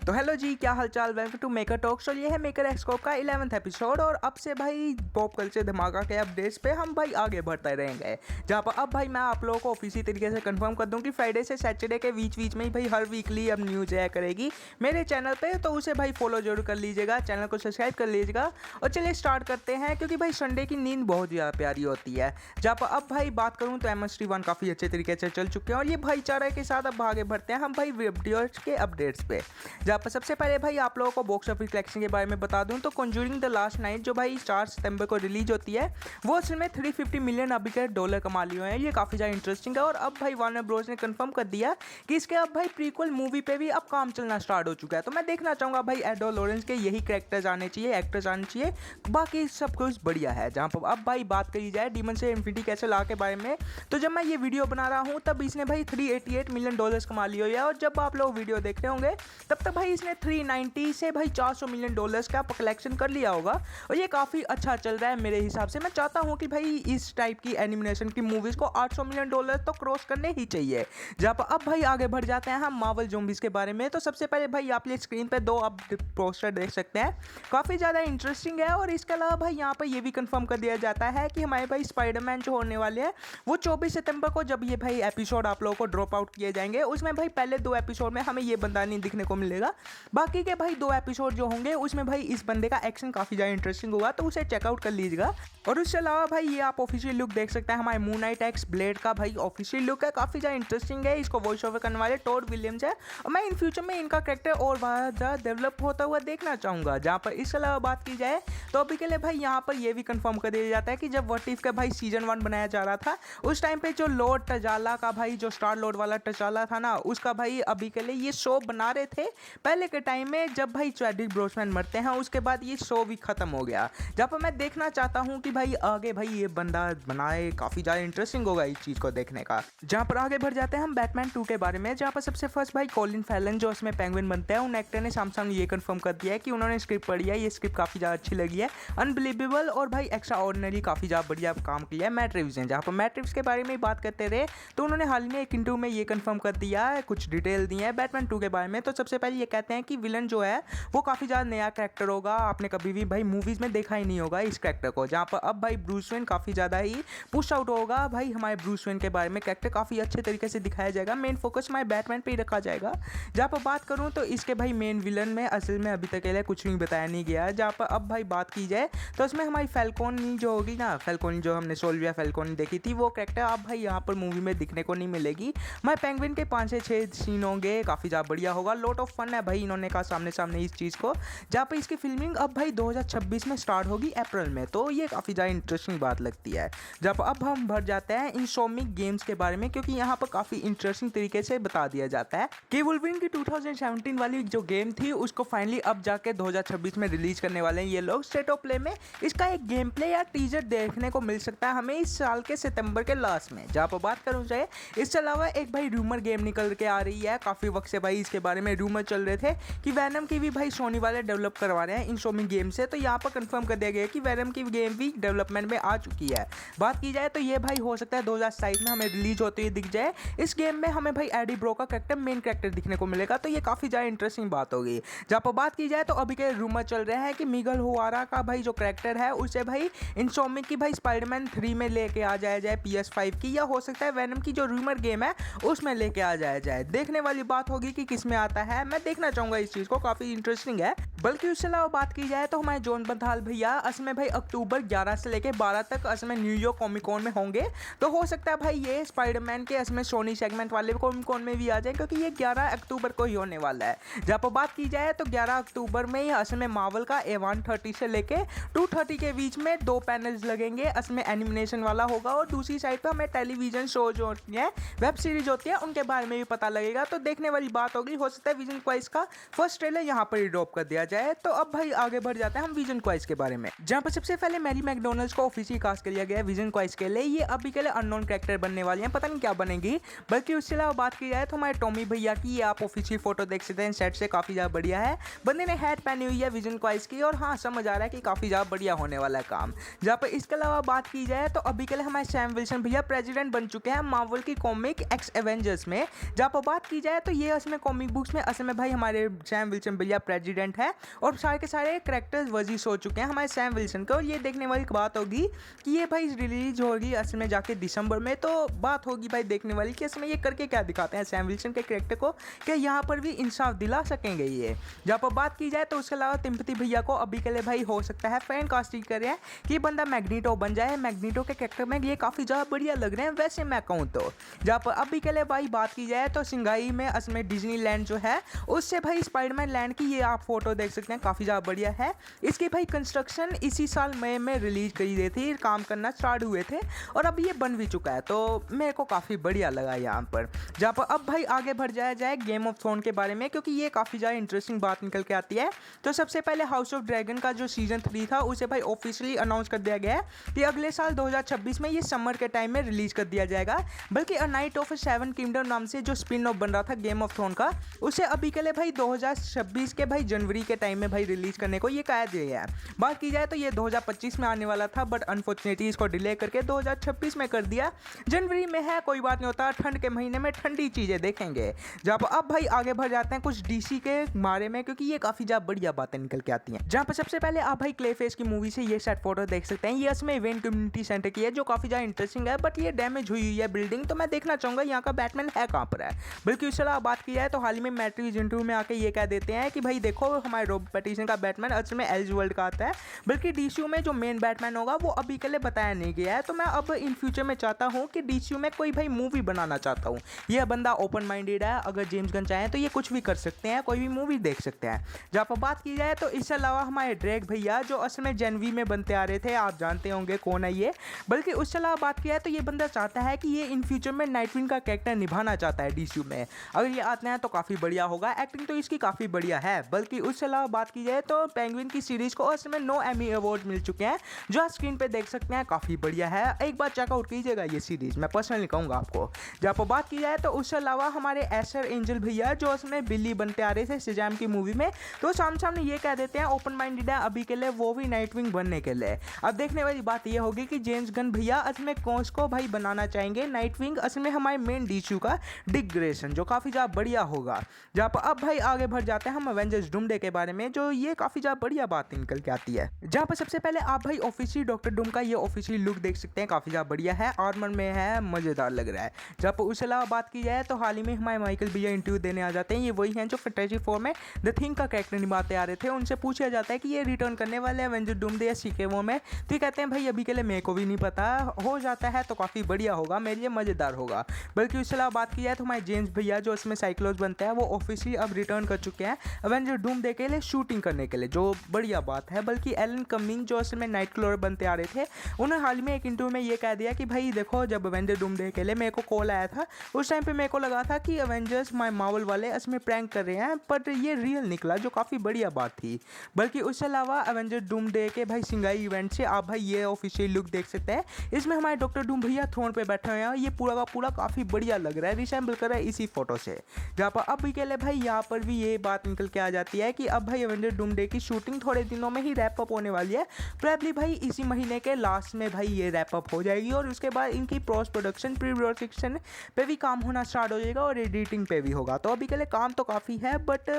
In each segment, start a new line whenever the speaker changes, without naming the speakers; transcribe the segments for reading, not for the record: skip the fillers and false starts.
तो हेलो जी, क्या हालचाल। Welcome to maker talks. और ये है मेकर एक्सकोप का 11th एपिसोड। और अब से भाई पॉप कल्चर धमाका के अपडेट्स पे हम भाई आगे बढ़ते रहेंगे, जहाँ पर अब भाई मैं आप लोगों को ऑफिशियल तरीके से कंफर्म कर दूं कि फ्राइडे से सैटरडे के बीच में ही भाई हर वीकली अब न्यूज़ आया करेगी मेरे चैनल पे। तो उसे भाई फॉलो जरूर कर लीजिएगा, चैनल को सब्सक्राइब कर लीजिएगा। और चलिए स्टार्ट करते हैं, क्योंकि भाई संडे की नींद बहुत ज़्यादा प्यारी होती है। जहाँ पर अब भाई बात करूँ तो MS-1 काफ़ी अच्छे तरीके से चल चुके हैं और ये भाईचारे के साथ अब आगे बढ़ते हैं हम भाई वीडियोज के अपडेट्स पे। जहाँ पर सबसे पहले भाई आप लोगों को बॉक्स ऑफिस कलेक्शन के बारे में बता दूं तो कॉन्जूरिंग द लास्ट नाइट जो भाई 4 सितंबर को रिलीज होती है वो असल में $350 मिलियन अभी के डॉलर कमा लिए हुए हैं। ये काफ़ी ज़्यादा इंटरेस्टिंग है। और अब भाई वार्नर ब्रोस ने कंफर्म कर दिया कि इसके अब भाई प्रीक्वल मूवी पे भी अब काम चलना स्टार्ट हो चुका है। तो मैं देखना चाहूँगा भाई एडोल लॉरेंस के यही कैरेक्टर्स आने चाहिए, एक्टर्स आने चाहिए, बाकी सब कुछ बढ़िया है। जहाँ पर अब भाई बात करी जाए डीमन से इन्फिनिटी कैसे ला के बारे में, तो जब मैं ये वीडियो बना रहा हूँ तब इसने भाई $388 मिलियन कमा लिए हुए हैं। और जब आप लोग वीडियो देख रहे होंगे तब तक भाई इसने 390 से भाई $400 मिलियन का कलेक्शन कर लिया होगा। और ये काफ़ी अच्छा चल रहा है मेरे हिसाब से। मैं चाहता हूँ कि भाई इस टाइप की एनिमेशन की मूवीज़ को $800 मिलियन तो क्रॉस करने ही चाहिए। जहाँ पर अब भाई आगे बढ़ जाते हैं हम मार्वल ज़ॉम्बीज़ के बारे में। तो सबसे पहले भाई आप ये स्क्रीन पे दो अब पोस्टर देख सकते हैं, काफ़ी ज़्यादा इंटरेस्टिंग है। और इसके अलावा भाई यहाँ पर ये भी कंफर्म कर दिया जाता है कि हमारे भाई स्पाइडरमैन जो होने वाले हैं वो 24 सितंबर को जब ये भाई एपिसोड आप लोगों को ड्रॉप आउट किए जाएंगे उसमें भाई पहले 2 एपिसोड में हमें ये बंदा नहीं दिखने को मिलेगा। बाकी के भाई 2 एपिसोड जो होंगे उसमें भाई इस बंदे का एक्शन काफ़ी ज़्यादा इंटरेस्टिंग होगा, तो उसे चेकआउट कर लीजिएगा। और उसके अलावा भाई ये आप ऑफिशियल लुक देख सकते हैं हमारे मून नाइट एक्स ब्लेड का भाई ऑफिशियल लुक है, काफ़ी ज़्यादा इंटरेस्टिंग है। इसको वॉइस ओवर करने वाले टॉड विलियम्स है और मैं इन फ्यूचर में इनका कैरेक्टर और ज़्यादा डेवलप होता हुआ देखना चाहूँगा। जहाँ पर इसके अलावा बात की जाए तो अभी के लिए भाई यहाँ पर यह भी कंफर्म कर दिया जाता है कि जब व्हाट इफ का भाई सीजन 1 बनाया जा रहा था उस टाइम पे जो लॉर्ड टजाला का भाई जो स्टार लॉर्ड वाला टजाला था ना, उसका भाई अभी के लिए ये शो बना रहे थे पहले के टाइम में जब भाई चैडविक बोसमैन मरते हैं उसके बाद ये शो भी खत्म हो गया। जहाँ पर मैं देखना चाहता हूँ कि भाई आगे भाई ये बंदा बनाए, काफ़ी ज़्यादा इंटरेस्टिंग होगा इस चीज़ को देखने का। जहाँ पर आगे बढ़ जाते हैं हम बैटमैन 2 के बारे में, जहाँ पर सबसे फर्स्ट भाई कॉलिन फैलन जो उसमें पेंगुइन बनते हैं उन एक्टर ने सामने ये कंफर्म कर दिया है कि उन्होंने स्क्रिप्ट पढ़ी है, ये स्क्रिप्ट काफ़ी ज़्यादा अच्छी लगी है, अनबिलीवेबल और भाई एक्स्ट्रा ऑर्डिनरी, काफ़ी ज़्यादा बढ़िया काम किया है मैट रिव्स ने। जहाँ पर मैट रिव्स के बारे में बात करते रहे तो उन्होंने हाल ही में एक इंटरव्यू में ये कंफर्म कर दिया है, कुछ डिटेल दी है बैटमैन 2 के बारे में। तो सबसे पहले ये कहते हैं कि विलन जो है वो काफ़ी ज़्यादा नया कैरेक्टर होगा, आपने कभी भी भाई मूवीज़ में देखा ही नहीं होगा इस कैरेक्टर को। जहाँ पर अब भाई ब्रूस वेन काफ़ी ज़्यादा ही पुश आउट होगा भाई हमारे ब्रूस वेन के बारे में, कैरेक्टर काफ़ी अच्छे तरीके से दिखाया जाएगा, मेन फोकस हमारे बैटमैन पे ही रखा जाएगा। जहाँ पर बात करूँ तो इसके भाई मेन विलन में असल में अभी तक के लिए कुछ नहीं बताया नहीं गया है। जहाँ पर अब भाई बात की जाए तो उसमें हमारी फैल्कोनी जो होगी ना, फैल्कोनी जो हमने सोल्विया फैल्कोनी देखी थी वो कैरेक्टर अब भाई यहाँ पर मूवी में दिखने को नहीं मिलेगी। हमारे पेंगुइन के 5 से 6 सीन होंगे, काफ़ी ज़्यादा बढ़िया होगा, लॉट ऑफ फन है भाई इन्होंने कहा सामने इस चीज़ को। जहाँ पर इसकी फिल्मिंग अब भाई 2026 में स्टार्ट होगी अप्रैल में, तो ये काफ़ी ज़्यादा इंटरेस्टिंग बात लगती है। जब अब हम भर जाते हैं इनसोम्निक गेम्स के बारे में, क्योंकि यहाँ पर काफ़ी इंटरेस्टिंग तरीके से बता दिया जाता है कि वुल्वरीन की 2017 वाली जो गेम थी उसको फाइनली अब जाके 2026 में रिलीज करने वाले हैं ये लोग स्टेट ऑफ प्ले में। इसका एक गेम प्ले या टीजर देखने को मिल सकता है हमें इस साल के सितंबर के लास्ट में। जहाँ पर बात करूँ चाहे इसके अलावा एक भाई रूमर गेम निकल के आ रही है, काफ़ी वक्त से भाई इसके बारे में रूमर चल रहे थे कि वैनम की भी भाई सोनी वाले डेवलप करवा रहे हैं इनसोम्निक गेम से। तो यहाँ पर कंफर्म कर दिया गया कि वैनम की गेम भी डेवलपमेंट में आ चुकी है। बात की जाए तो ये भाई हो सकता है 2027 में हमें रिलीज होते हुए दिख जाए। इस गेम में हमें भाई एडी ब्रो का कैरेक्टर मेन कैरेक्टर दिखने को मिलेगा, तो ये काफ़ी ज़्यादा इंटरेस्टिंग बात होगी। जहाँ पर बात की जाए तो अभी के रूमर चल रहे हैं कि मिगल हुआरा का भाई जो कैरेक्टर है उसे भाई इनसोम्निक की भाई स्पाइडरमैन 3 में लेके आ जाया जाए PS5 की, या हो सकता है वैनम की जो रूमर गेम है उसमें लेके आ जाया जाए। देखने वाली बात होगी कि किस में आता है, मैं देखना चाहूँगा इस चीज़ को, काफ़ी इंटरेस्टिंग है। बल्कि उसके अलावा बात की जाए तो हमारे जॉन बंथाल भैया असल में भाई अक्टूबर 11 से लेकर 12 तक असल में न्यूयॉर्क कॉमिक कॉन में होंगे। तो हो सकता है भाई ये स्पाइडरमैन के असल में सोनी सेगमेंट वाले कॉमिक कॉन में भी आ जाए, क्योंकि ये 11 अक्टूबर को ही होने वाला है। जहाँ पर बात की जाए तो 11 अक्टूबर में ही असल में मार्वल का A130 से लेके 230 के बीच में 2 पैनल्स लगेंगे, असल में एनिमेशन वाला होगा। और दूसरी साइड पर हमें टेलीविजन शो जो होती है, वेब सीरीज होती है, उनके बारे में भी पता लगेगा। तो देखने वाली बात होगी, हो सकता है विजन क्वाइस का फर्स्ट ट्रेलर यहाँ पर ही ड्रॉप कर दिया जाए। तो अब भाई आगे बढ़ जाते हैं हम विजन क्वाइस के बारे में, जहाँ पर सबसे पहले मैरी मैकडोनल्ड्स को ऑफिशियल कास्ट किया गया है विजन क्वाइस के लिए। ये अभी के लिए अननोन कैरेक्टर बनने वाली हैं, पता नहीं क्या बनेगी। बल्कि उसके अलावा बात की जाए तो हमारे टॉमी भैया की ये आप ऑफिशियल फोटो देख सकते हैं, सेट से काफ़ी ज़्यादा बढ़िया है। बंदे ने हैट पहनी हुई है विजन क्वाइस की, और हाँ समझ आ रहा है कि काफ़ी ज़्यादा बढ़िया होने वाला है काम। जहाँ पर इसके अलावा बात की जाए तो अभी के लिए हमारे सैम विल्सन भैया प्रेसिडेंट बन चुके हैं मार्वल की कॉमिक एक्स एवेंजर्स में। जहाँ पर बात की जाए तो ये असल में कॉमिक बुक्स में असल में भाई हमारे सैम विल्सन भैया प्रेसिडेंट है और सारे के सारे कैरेक्टर्स वर्जिश हो चुके हैं हमारे सैम विल्सन के। और ये देखने वाली बात होगी कि ये भाई रिलीज होगी असल में जाके दिसंबर में, तो बात होगी भाई देखने वाली कि असल में ये करके क्या दिखाते हैं सैम विल्सन के कैरेक्टर को, कि यहाँ पर भी इंसाफ दिला सकेंगे ये। जहाँ पर बात की जाए तो उसके अलावा तिम्पति भैया को अभी के लिए भाई हो सकता है फैन कास्टिंग कर रहे हैं कि बंदा मैग्नीटो बन जाए। मैग्नीटो के कैरेक्टर में ये काफ़ी ज़्यादा बढ़िया लग रहे हैं वैसे मैं कहूँ तो। जहाँ पर अभी के लिए भाई बात की जाए तो सिंगाई में असल में डिज्नीलैंड जो है उससे भाई स्पाइडरमैन लैंड की ये आप फोटो देख सकते हैं, काफ़ी ज़्यादा बढ़िया है। इसकी भाई कंस्ट्रक्शन इसी साल मई में रिलीज करी गई थी, काम करना स्टार्ट हुए थे और अब ये बन भी चुका है, तो मेरे को काफ़ी बढ़िया लगा यहाँ पर। जहाँ पर अब भाई आगे बढ़ जाया जाए गेम ऑफ थ्रोन के बारे में, क्योंकि ये काफ़ी ज़्यादा इंटरेस्टिंग बात निकल के आती है। तो सबसे पहले हाउस ऑफ ड्रैगन का जो सीजन 3 था उसे भाई ऑफिशियली अनाउंस कर दिया गया है कि अगले साल 2026 में ये समर के टाइम में रिलीज कर दिया जाएगा। बल्कि a night of seven kingdom नाम से जो स्पिन ऑफ बन रहा था गेम ऑफ थ्रोन का, उसे अभी के लिए भाई 2026 के भाई जनवरी के टाइम में भाई रिलीज करने को ये कहा दिया गया है। बात की जाए तो ये 2025 में आने वाला था, बट अनफॉर्चुनेटली इसको डिले करके 2026 में कर दिया। जनवरी में है, कोई बात नहीं होता, ठंड के महीने में ठंडी चीज़ें देखेंगे। जब अब भाई आगे बढ़ जाते हैं कुछ डीसी के बारे में, क्योंकि ये काफ़ी ज़्यादा बढ़िया बातें निकल के आती हैं। जहाँ पर सबसे पहले आप भाई क्लेफेस की मूवी से ये सेट फोटो देख सकते हैं। ये इसमें इवेंट कम्युनिटी सेंटर की है जो काफ़ी ज़्यादा इंटरेस्टिंग है, बट ये डैमेज हुई है बिल्डिंग, तो मैं देखना चाहूँगा यहाँ का बैटमैन है कहाँ पर है। बल्कि उसके अलावा बात की जाए तो हाल ही में मैट्रिक्स इंटरव्यू में आके ये कह देते हैं कि भाई देखो हमारे रॉबर्ट पैटिंसन का बैटमैन असल में एल्ज वर्ल्ड का आता है, बल्कि डीसीयू में जो मेन बैटमैन होगा वो अभी के लिए बताया नहीं गया है। तो मैं अब इन फ्यूचर में चाहता हूँ कि डीसीयू में कोई भाई मूवी बनाना चाहता हूँ। यह बंदा ओपन माइंडेड है, अगर जेम्स गन चाहें तो ये कुछ भी कर सकते हैं, कोई भी मूवी देख सकते हैं। जहाँ पर बात की जाए तो इससे अलावा हमारे ड्रैग भैया जो असल में जेनवी में बनते आ रहे थे, आप जानते होंगे कौन है ये। बल्कि उससे अलावा बात की जाए तो ये बंदा चाहता है कि ये इन फ्यूचर में नाइटविंग का कैरेक्टर निभाना चाहता है डीसीयू में। अगर ये आते हैं तो काफ़ी बढ़िया होगा, एक्टिंग तो इसकी काफ़ी बढ़िया है। बल्कि उससे अलावा बात की जाए तो पेंगुइन की सीरीज को असल में 9 एमी अवार्ड मिल चुके हैं, जो आप स्क्रीन पे देख सकते हैं, काफ़ी बढ़िया है। एक बार चेकआउट कीजिएगा ये सीरीज, मैं पर्सनली कहूँगा आपको। जहाँ पर बात की जाए तो उससे अलावा हमारे एस्टर एंजल भैया जो उसमें बिल्ली बनते आ रहे थे शज़ैम की मूवी में, तो सामने ये कह देते हैं ओपन माइंडेड है अभी के लिए वो भी नाइटविंग बनने के लिए। अब देखने वाली बात ये होगी कि जेम्स गन भैया असल में कौन को भाई बनाना चाहेंगे नाइटविंग, असल में हमारे मेन डीसीयू का डिक ग्रेसन, जो काफ़ी ज़्यादा बढ़िया होगा। जहाँ पर अब भाई आगे बढ़ जाते हैं हम एवेंजर्स डूमडे के बारे में, जो ये काफ़ी ज़्यादा बढ़िया बात निकल के आती है। जहाँ पर सबसे पहले आप भाई ऑफिशियल डॉक्टर डूम का ये ऑफिशियल लुक देख सकते हैं, काफ़ी ज़्यादा बढ़िया है, आर्मर में है, मज़ेदार लग रहा है। जहाँ पर उसके अलावा बात की जाए तो हाल ही में हमारे माइकल भैया इंटरव्यू देने आ जाते हैं। ये वही हैं जो फैंटेस्टिक फोर में द थिंग का कैरेक्टर निभाते आ रहे थे। उनसे पूछा जाता है कि ये रिटर्न करने वाले एवेंजर डूमडे या सीके वो में, तो ये कहते हैं भाई अभी के लिए मेरे को भी नहीं पता, हो जाता है तो काफ़ी बढ़िया होगा, मेरे लिए मज़ेदार होगा। बल्कि उसके अलावा बात की जाए तो हमारे जेम्स भैया जो इसमें साइक्लोज बनते हैं वो ऑफिशियली अब रिटर्न कर चुके हैं एवेंजर डूमडे के लिए शूटिंग करने के लिए, जो बढ़िया बात है। बल्कि एलन कमिंग जो इसमें नाइट क्लॉर बनते आ रहे थे, उन्होंने हाल में एक इंटरव्यू में ये कह दिया कि भाई देखो जब एवेंजर डूमडे के लिए मेरे को कॉल आया था उस टाइम पे मेरे को लगा था कि एवेंजर्स मार्वल वाले इसमें प्रैंक कर रहे हैं, बट ये रियल निकला, जो काफ़ी बढ़िया बात थी। बल्कि उसके अलावा एवेंजर डूमडे के भाई सिंगाई इवेंट से आप भाई ये ऑफिशियल लुक देख सकते हैं। इसमें हमारे डॉक्टर डूम भैया थ्रोन पे बैठे हुए हैं, ये पूरा का पूरा काफ़ी बढ़िया लग रहा है, रिसेंबल कर रहा है इसी फोटो से। जहाँ पर अब भी के लिए भाई यहाँ पर भी ये बात निकल के आ जाती है कि अब भाई एवेंजर डूमडे की शूटिंग थोड़े दिनों में ही रैप अप होने वाली है, प्रोबेबली भाई इसी महीने के लास्ट में भाई ये रैप अप हो जाएगी और उसके बाद इनकी पोस्ट प्रोडक्शन प्री प्रोडक्शन पे भी काम होना स्टार्ट हो जाएगा और एडिटिंग पे भी होगा। तो अभी के लिए काम तो काफ़ी है, बट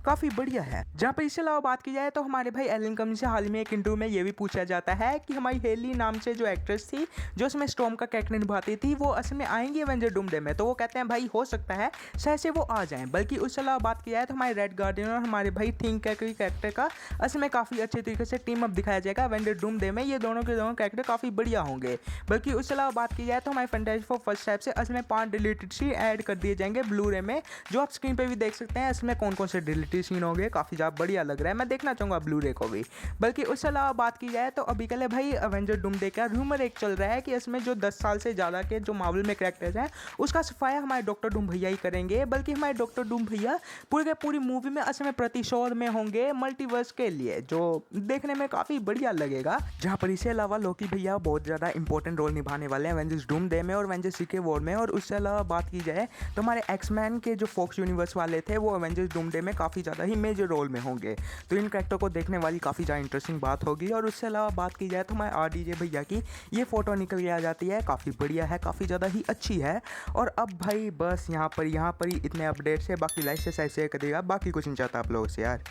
काफ़ी बढ़िया है। जहाँ पर इसके अलावा बात की जाए तो हमारे भाई एलन कमिंग से हाल में एक इंटरव्यू में ये भी पूछा जाता है कि हमारी हेली नाम से जो एक्ट्रेस थी जो उसमें स्टॉर्म का कैरेक्टर निभाती थी, वो असल में आएंगी एवेंजर डूमडे में, तो वो कहते हैं भाई हो सकता है शायद से वो आ जाएं। बल्कि उसके अलावा बात की जाए तो हमारे रेड गार्डियन और हमारे भाई थिंक कैरेक्टर का असल में काफ़ी अच्छे तरीके से टीम अप दिखाया जाएगा एवेंजर डूमडे में, ये दोनों के दोनों कैरेक्टर काफ़ी बढ़िया होंगे। बल्कि उसके अलावा बात की जाए तो हमारे फैंटास्टिक फोर फर्स्ट टाइप से असल में 5 डिलीटेड सीन ऐड कर दिए जाएंगे ब्लू रे में, जो आप स्क्रीन पे भी देख सकते हैं। इसमें कौन कौन से डिलीटेड सीन होंगे, काफ़ी ज़्यादा बढ़िया लग रहा है, मैं देखना चाहूँगा ब्लू रे को भी। बल्कि उसके अलावा बात की जाए तो अभी के लिए भाई एवेंजर डूमडे का रूमर एक चल रहा है कि इसमें जो 10 साल से ज़्यादा के जो मार्वल में कैरेक्टर्स हैं उसका सफाया हमारे डॉक्टर डूम भैया ही करेंगे। बल्कि हमारे डॉक्टर डूम भैया पूरी मूवी में असल में प्रतिशोध में होंगे मल्टीवर्स के लिए, जो देखने में काफ़ी बढ़िया लगेगा। जहाँ पर इसके अलावा लोकी भैया बहुत ज़्यादा इंपॉर्टेंट रोल निभाने वाले हैं एवेंजर्स डूमडे में और एवेंजर्स सीक्रेट वॉर में। और उससे अलावा बात की जाए तो हमारे एक्समैन के जो फॉक्स यूनिवर्स वाले थे वो एवेंजर्स डूमडे में काफ़ी ज़्यादा ही मेजर रोल में होंगे, तो इन कैरेक्टर को देखने वाली काफ़ी ज़्यादा इंटरेस्टिंग बात होगी। और उससे अलावा बात की जाए तो हमारे आरडीजे भैया की ये फ़ोटो निकल के आ जाती है, काफ़ी बढ़िया है, काफ़ी ज़्यादा ही अच्छी है। और अब भाई बस यहाँ पर ही इतने अपडेट्स है, बाकी लाइक से शेयर कर दिएगा, बाकी कुछ नहीं चाहता आप लोगों से यार।